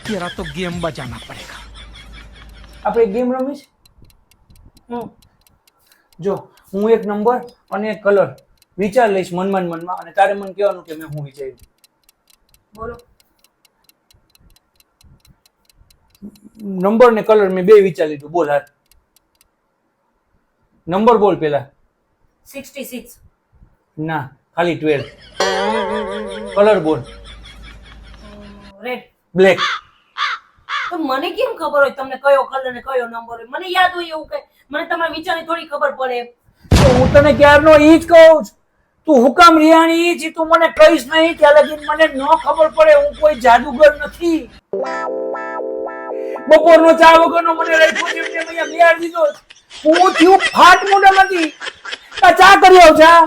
तेरा तो गेम बजाना पड़ेगा। આપણે ગેમ રમીશ. જો હું એક નંબર અને એક કલર વિચાર લઈશ મનમાં અને તારે મને કહેવાનું કે મેં હું વિચાર્યું. બોલો. નંબર ને કલર મેં બે વિચાર લીધું. બોલ હાર. નંબર બોલ પેલા. 66. ના, ખાલી 12. કલર બોલ. રેડ. બ્લેક. તો મને કેમ ખબર હોય તમને કયો કલર ને કયો નંબર હોય? મને યાદ હોય એવું કે મને તમારા વિચારની થોડી ખબર પડે. તો હું તને ક્યારનો ઈ જ કહું છું. તું હુકામ રિયાણી ઈ તું મને કહીશ નહીં ત્યાં લગી મને ન ખબર પડે. હું કોઈ જાદુગર નથી. બપોરનો ચા વગરનો મને રાખ્યો છે એમને અહીંયા બિહાર દીધો. હું થયું ફાટ મોઢામાંથી. ચા કરી આવ ચા.